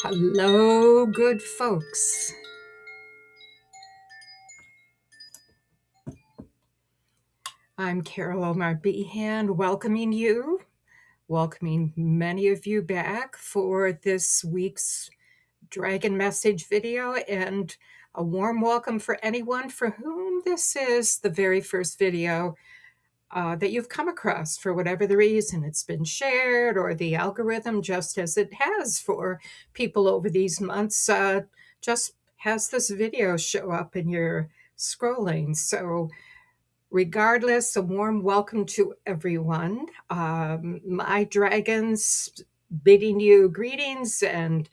Hello, good folks. I'm Carol Omar Behan, welcoming many of you back for this week's Dragon Message video, and a warm welcome for anyone for whom this is the very first video that you've come across for whatever the reason. It's been shared, or the algorithm, just as it has for people over these months, just has this video show up in your scrolling. So regardless, a warm welcome to everyone. My dragons bidding you greetings, and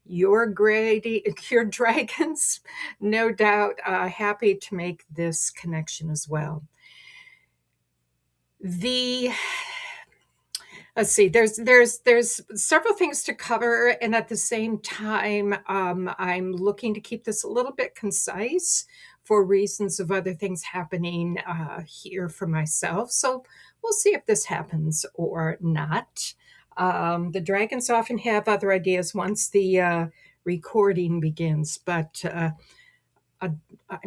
your dragons, no doubt, happy to make this connection as well. The Let's see, there's several things to cover, and at the same time, I'm looking to keep this a little bit concise for reasons of other things happening here for myself. So we'll see if this happens or not. The dragons often have other ideas once the recording begins, but I'm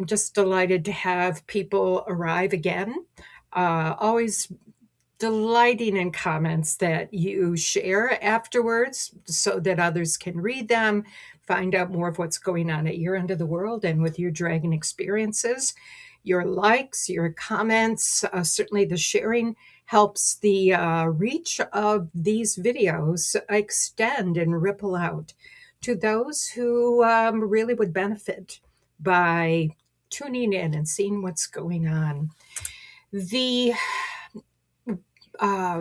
just delighted to have people arrive again. Always delighting in comments that you share afterwards so that others can read them, find out more of what's going on at your end of the world and with your dragon experiences. Your likes, your comments, certainly the sharing helps the reach of these videos extend and ripple out to those who really would benefit by tuning in and seeing what's going on. The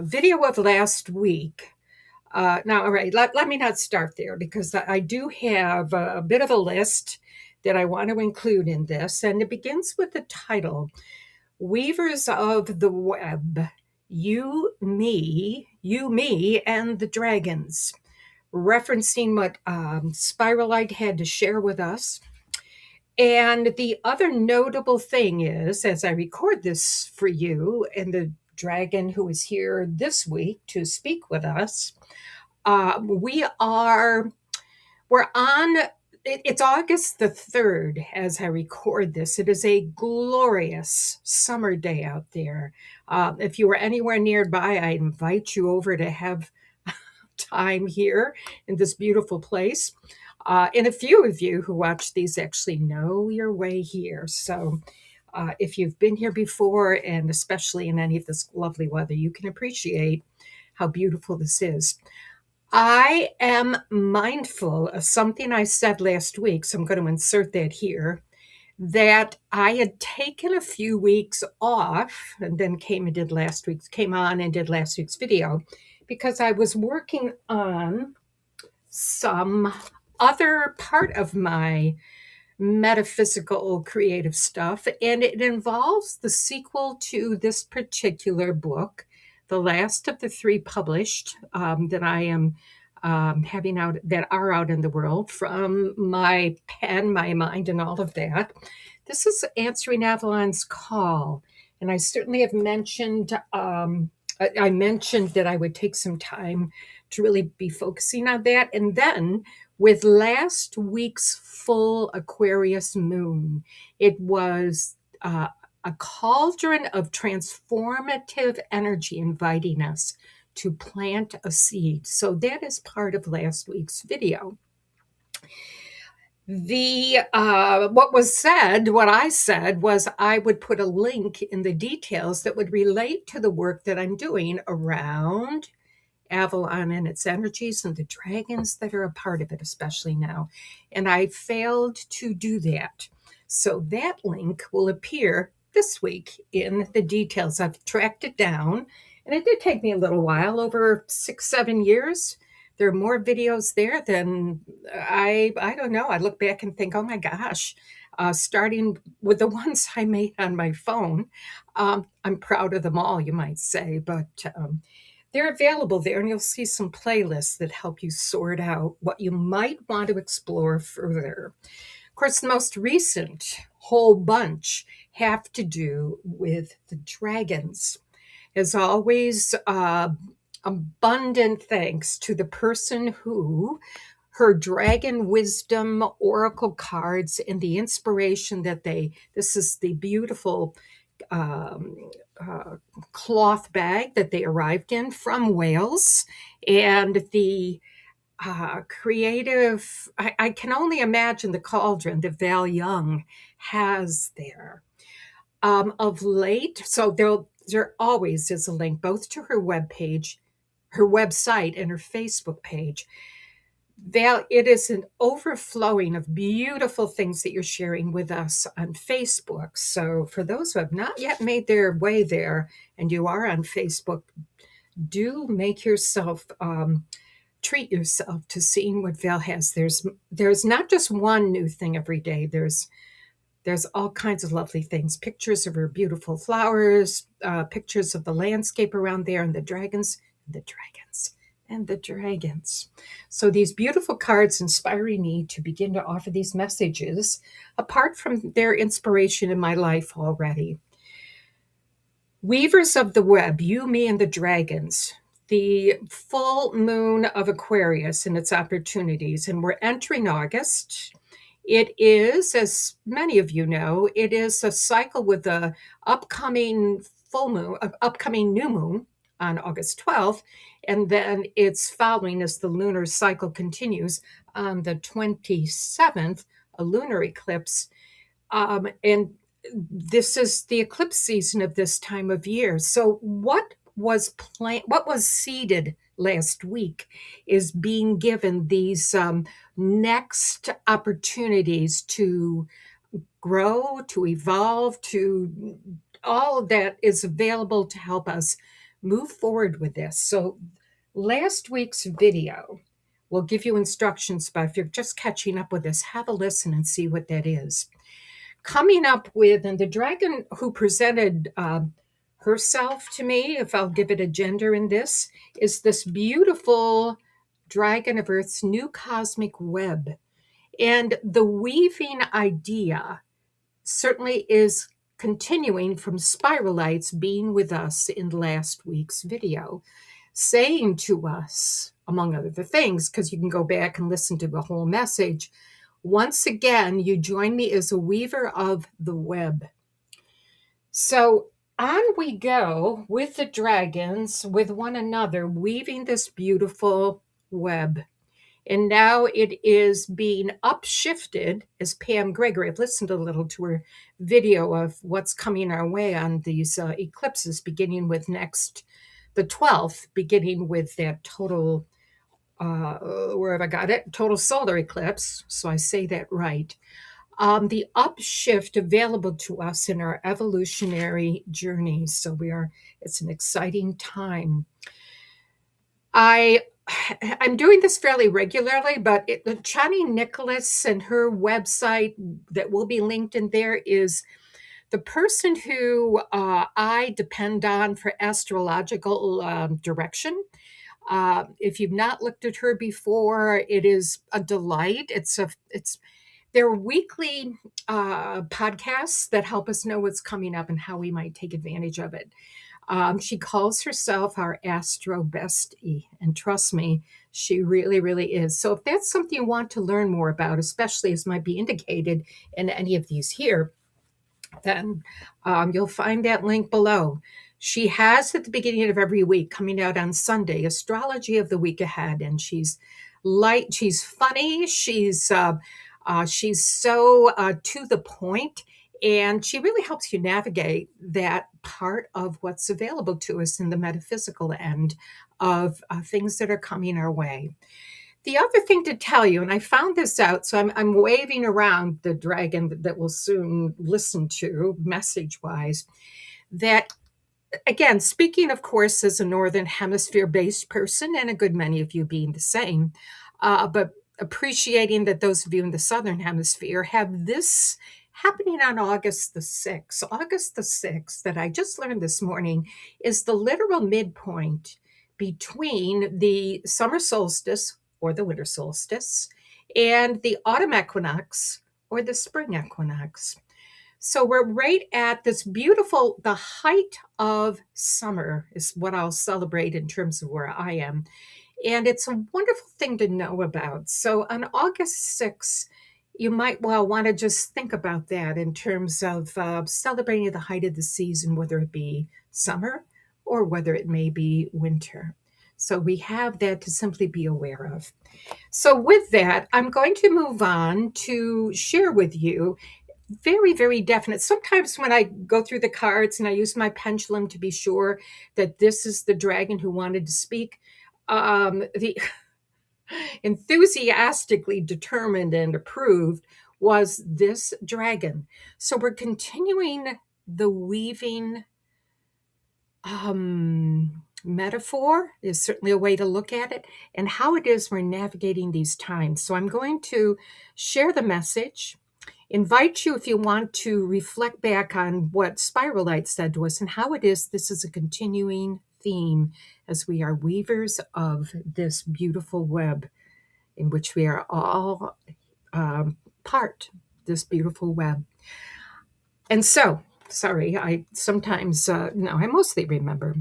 video of last week. Now, all right, let me not start there, because I do have a bit of a list that I want to include in this. And it begins with the title, Weavers of the Web, You, Me, and the Dragons, referencing what Spiralite had to share with us. And the other notable thing is, as I record this for you, and the dragon who is here this week to speak with us, we're on. It's August the 3rd as I record this. It is a glorious summer day out there. If you are anywhere nearby, I invite you over to have time here in this beautiful place. And a few of you who watch these actually know your way here. So if you've been here before, and especially in any of this lovely weather, you can appreciate how beautiful this is. I am mindful of something I said last week, so I'm going to insert that here, that I had taken a few weeks off and then came on and did last week's video, because I was working on some other part of my metaphysical creative stuff, and it involves the sequel to this particular book, the last of the 3 published that I am having out, that are out in the world from my pen, my mind, and all of that. This is Answering Avalon's Call, and I certainly have mentioned I mentioned that I would take some time to really be focusing on that. And then with last week's full Aquarius moon, it was a cauldron of transformative energy inviting us to plant a seed. So that is part of last week's video. What I said was I would put a link in the details that would relate to the work that I'm doing around Avalon and its energies and the dragons that are a part of it, especially now. And I failed to do that. So that link will appear this week in the details. I've tracked it down, and it did take me a little while, over 6-7 years. There are more videos there than I don't know. I look back and think, oh my gosh, starting with the ones I made on my phone. I'm proud of them all, you might say, but they're available there, and you'll see some playlists that help you sort out what you might want to explore further. Of course, the most recent whole bunch have to do with the dragons. As always, abundant thanks to the person who her dragon wisdom oracle cards and the inspiration that this is the beautiful um, uh, cloth bag that they arrived in from Wales, and the creative, I can only imagine the cauldron that Val Young has there. Of late, so there always is a link both to her webpage, her website, and her Facebook page. Val, it is an overflowing of beautiful things that you're sharing with us on Facebook. So, for those who have not yet made their way there and you are on Facebook, do make yourself treat yourself to seeing what Val has. There's not just one new thing every day. There's all kinds of lovely things. Pictures of her beautiful flowers, pictures of the landscape around there, and the dragons, and the dragons, and the dragons. So these beautiful cards inspiring me to begin to offer these messages, apart from their inspiration in my life already. Weavers of the web, you, me, and the dragons. The full moon of Aquarius and its opportunities, and we're entering August. It is, as many of you know, it is a cycle with the upcoming full moon, upcoming new moon on August 12th, and then it's following as the lunar cycle continues on the 27th, a lunar eclipse. And this is the eclipse season of this time of year. So what was seeded last week is being given these next opportunities to grow, to evolve, to all of that is available to help us move forward with this. So last week's video will give you instructions, but if you're just catching up with us, have a listen and see what that is. Coming up with, and the dragon who presented herself to me, if I'll give it a gender in this, is this beautiful dragon of Earth's new cosmic web. And the weaving idea certainly is continuing from Spiralites being with us in last week's video, saying to us, among other things, because you can go back and listen to the whole message, once again, you join me as a weaver of the web. So on we go with the dragons, with one another, weaving this beautiful web. And now it is being upshifted as Pam Gregory. I've listened a little to her video of what's coming our way on these eclipses, beginning with the 12th, beginning with that total, where have I got it? Total solar eclipse. So I say that right. The upshift available to us in our evolutionary journey. So it's an exciting time. I'm doing this fairly regularly, but Chani Nicholas and her website that will be linked in there is the person who I depend on for astrological direction. If you've not looked at her before, it is a delight. They're weekly podcasts that help us know what's coming up and how we might take advantage of it. She calls herself our astro bestie, and trust me, she really, really is. So if that's something you want to learn more about, especially as might be indicated in any of these here, then you'll find that link below. She has at the beginning of every week, coming out on Sunday, astrology of the week ahead, and she's light, she's funny, she's so to the point, and she really helps you navigate that part of what's available to us in the metaphysical end of things that are coming our way. The other thing to tell you, and I found this out, so I'm waving around the dragon that we'll soon listen to message-wise, that, again, speaking, of course, as a Northern Hemisphere-based person, and a good many of you being the same, but appreciating that those of you in the Southern Hemisphere have this happening on August the 6th. August the 6th, that I just learned this morning, is the literal midpoint between the summer solstice, or the winter solstice, and the autumn equinox, or the spring equinox. So we're right at this beautiful, the height of summer is what I'll celebrate in terms of where I am. And it's a wonderful thing to know about. So on August 6th, you might well want to just think about that in terms of celebrating the height of the season, whether it be summer or whether it may be winter. So we have that to simply be aware of. So, with that, I'm going to move on to share with you very, very definite. Sometimes when I go through the cards and I use my pendulum to be sure that this is the dragon who wanted to speak, the enthusiastically determined and approved was this dragon. So, we're continuing the weaving metaphor is certainly a way to look at it, and how it is we're navigating these times. So I'm going to share the message, invite you if you want to reflect back on what Spiralite said to us and how it is this is a continuing theme as we are weavers of this beautiful web in which we are all part, this beautiful web. And so, sorry, I sometimes, no, I mostly remember.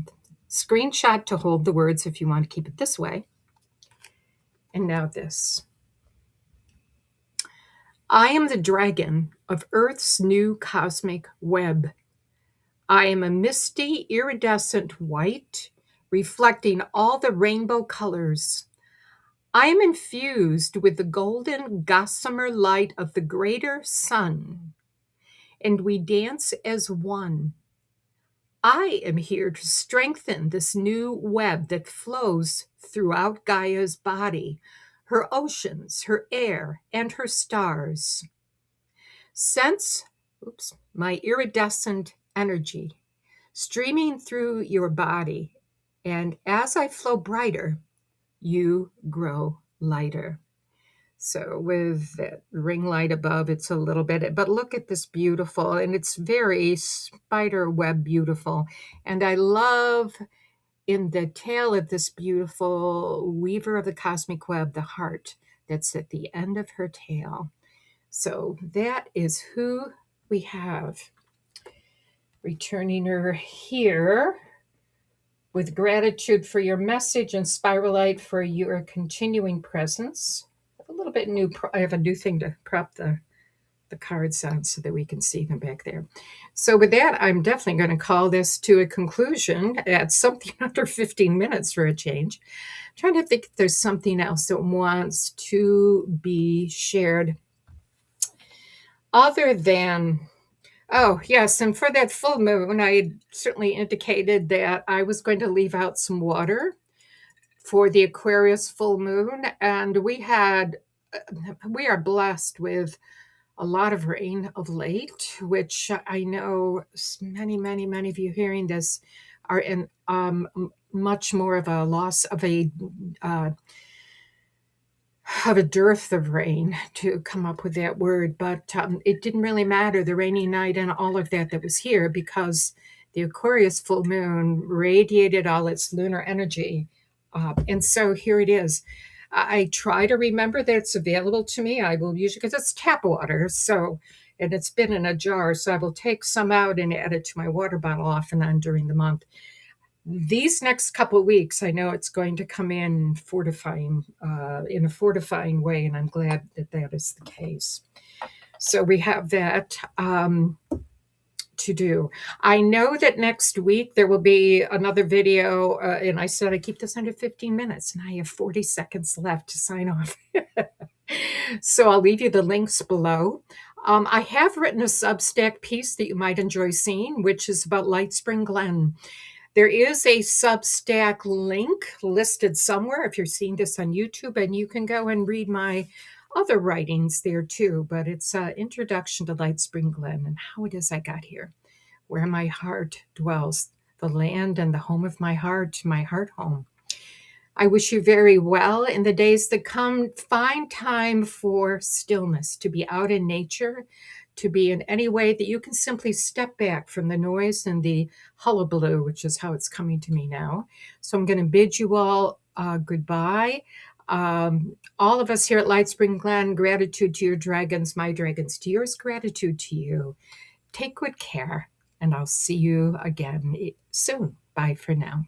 Screenshot to hold the words if you want to keep it this way. And now this. I am the dragon of Earth's new cosmic web. I am a misty, iridescent white, reflecting all the rainbow colors. I am infused with the golden gossamer light of the greater sun, and we dance as one. I am here to strengthen this new web that flows throughout Gaia's body, her oceans, her air, and her stars. Sense, my iridescent energy streaming through your body, and as I flow brighter, you grow lighter. So with that ring light above, it's a little bit, but look at this beautiful, and it's very spider web beautiful. And I love in the tail of this beautiful weaver of the cosmic web, the heart that's at the end of her tail. So that is who we have. Returning her here with gratitude for your message and Spiralite for your continuing presence. A little bit new. I have a new thing to prop the cards on so that we can see them back there. So with that, I'm definitely going to call this to a conclusion at something under 15 minutes for a change. I'm trying to think if there's something else that wants to be shared other than, oh, yes, and for that full moon, I had certainly indicated that I was going to leave out some water for the Aquarius full moon, and we are blessed with a lot of rain of late, which I know many of you hearing this are in much more of a loss of a dearth of rain, to come up with that word. But it didn't really matter, the rainy night and all of that was here, because the Aquarius full moon radiated all its lunar energy. And so here it is. I try to remember that it's available to me. I will use it because it's tap water. So, and it's been in a jar. So I will take some out and add it to my water bottle off and on during the month. These next couple of weeks, I know it's going to come in fortifying, in a fortifying way. And I'm glad that that is the case. So we have that to do. I know that next week there will be another video, and I said I keep this under 15 minutes, and I have 40 seconds left to sign off. So I'll leave you the links below. I have written a Substack piece that you might enjoy seeing, which is about Lightspring Glen. There is a Substack link listed somewhere if you're seeing this on YouTube, and you can go and read my other writings there too. But it's an introduction to Lightspring Glen and how it is I got here, where my heart dwells, the land and the home of my heart home. I wish you very well in the days that come. Find time for stillness, to be out in nature, to be in any way that you can simply step back from the noise and the hullabaloo, which is how it's coming to me now. So I'm going to bid you all goodbye. All of us here at Lightspring Glen, gratitude to your dragons, my dragons to yours, gratitude to you. Take good care, and I'll see you again soon. Bye for now.